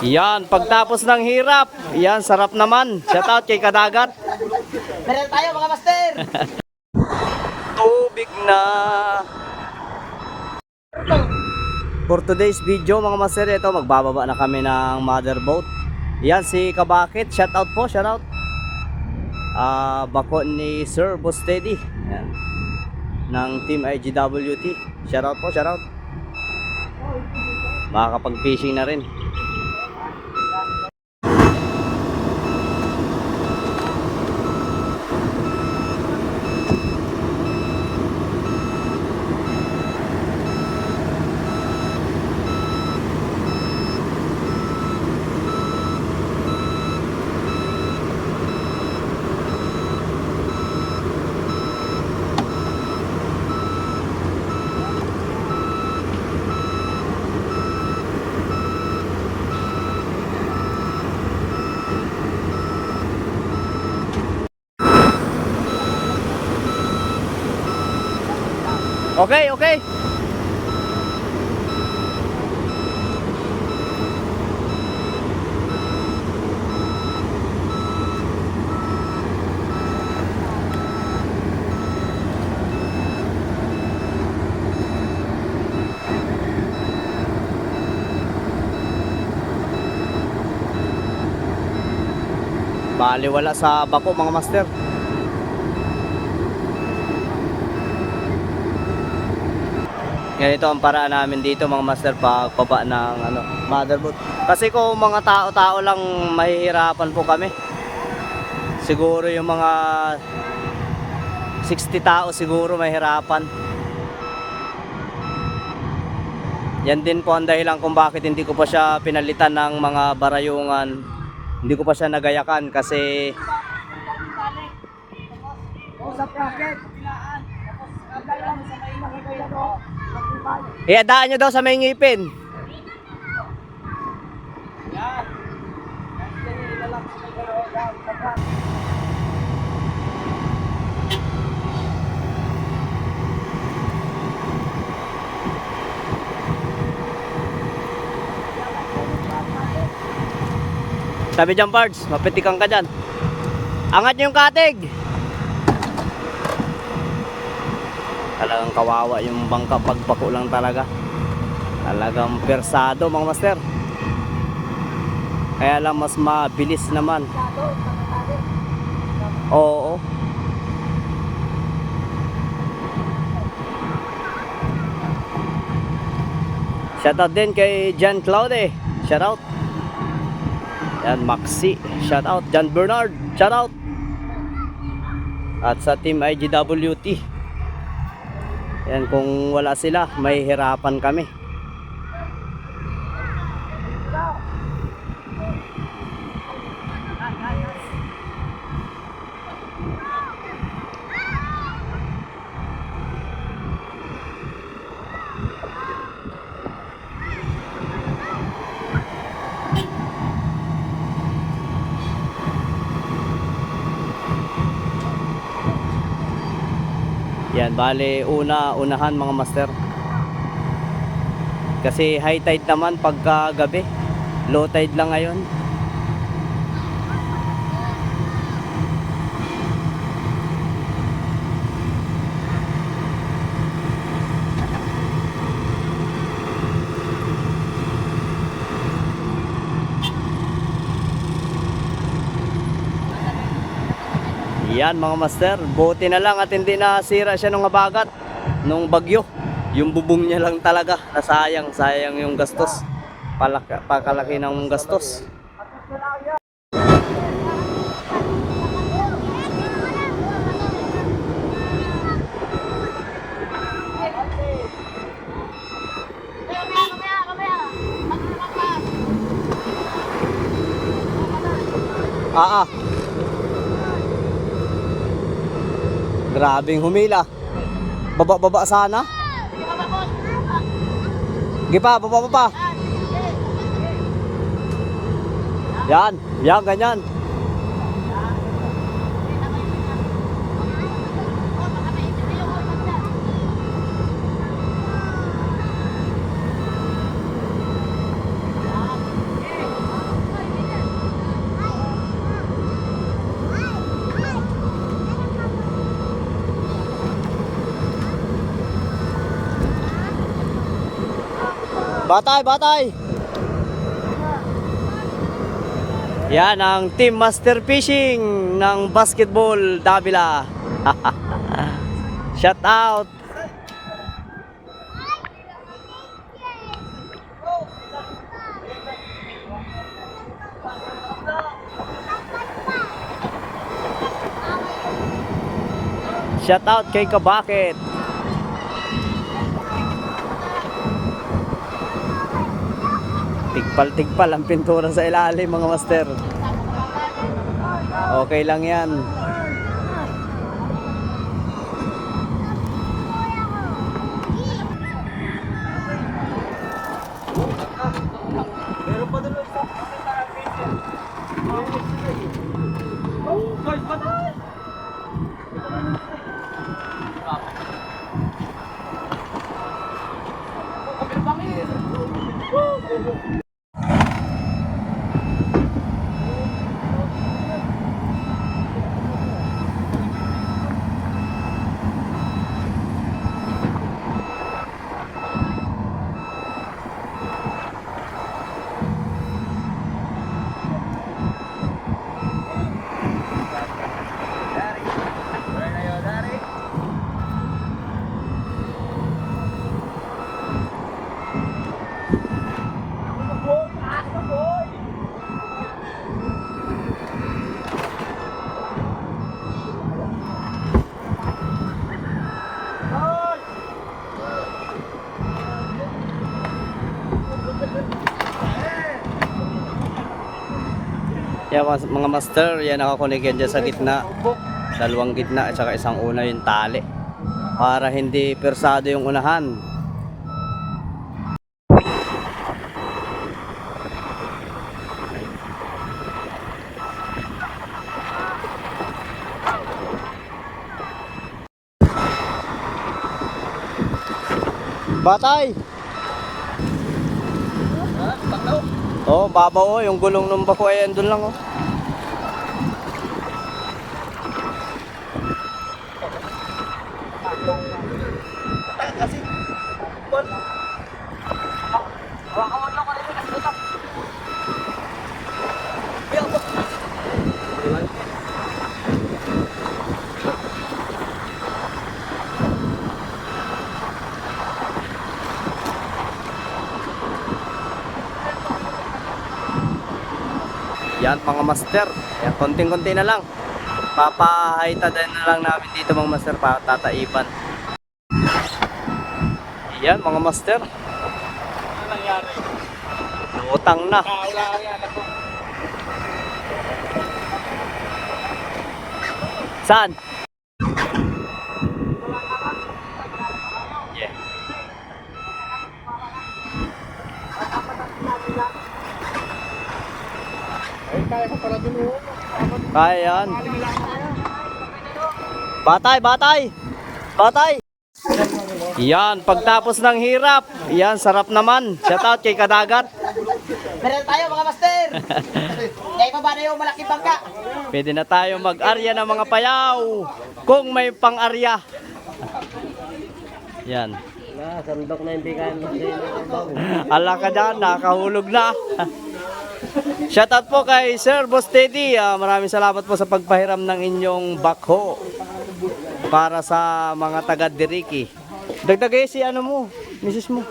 Yan, pagtapos ng hirap. Yan, sarap naman. Shout out kay Kadagat. Meron tayo mga master. Tubig na. For today's video mga master, ito magbababa na kami ng mother boat. Yan si Kabakit, shout out po, shout out. Bako ni Sir Bostedi. Yan. Ng Team IGWT. Shout out po, shout out. Makakapag-fishing na rin. Okay, okay. Bali wala sa bako mga master. Ganito ang paraan namin dito mga master pagbaba ng motherboard. Kasi kung mga tao-tao lang mahihirapan po kami. Siguro yung mga 60 tao siguro mahirapan. Yan din po ang dahilan kung bakit hindi ko pa siya pinalitan ng mga barayungan. Hindi ko pa siya nagayakan kasi Sa bracket. iadaan nyo daw sa may ngipin. Sabi dyan parts, mapitikan ka dyan. Angat nyo yung katig. Talagang kawawa yung bangka pagpako lang talaga. Talagang persado mga master. Kaya lang mas mabilis naman. Oo. Shoutout din kay John Claude. Shoutout. Yan Maxi. Shoutout. John Bernard. Shoutout. At sa Team IGWT. Yan, kung wala sila, may hirapan kami. Yan, bale unahan mga master. Kasi high tide naman pagka gabi. Low tide lang ngayon. Yan mga master, buti na lang at hindi nasira siya nung habagat nung bagyo. Yung bubong niya lang talaga nasayang, sayang yung gastos. Pakalaki ng gastos. Grabing humila. Baba sana. Gipa, baba. Yan, ganyan. Batay, batay. Yan ang Team Master Fishing ng Basketball Davila. Shout out. Shout out kay Kabakit. Tigpal-tigpal ang pintura sa ilalim mga master. Okay lang yan. Yan mga master, yan nakakunig yan dyan sa gitna. Dalawang gitna at saka isang una yung tali. Para hindi persado yung unahan. Batay! Oh, babaw oh, yung gulong ng bako ay andun lang oh. Yan mga master, yan konting-konti na lang. Papahayta din na lang namin dito mga master, patataiban. Yan mga master. Ano nangyari? Utang na. Wala yan ako. Saan? Yeah. Ay, kaya ko para dun. Kaya yan. Batay, batay. Batay. Yan, pagtapos ng hirap. Yan, sarap naman. Shout out kay Kadagat. Meron tayo mga master. Kaya pa ba na yung malaking bangka? Pwede na tayo mag-arya ng mga payaw. Kung may pang-arya. Yan. Sandok na hindi kaya Ala ka dyan, nakahulog na. Shoutout po kay Sir Boss Teddy. Maraming salamat po sa pagpahiram ng inyong backhoe para sa mga taga Diriki. Dagdagay si ano mo, misis mo.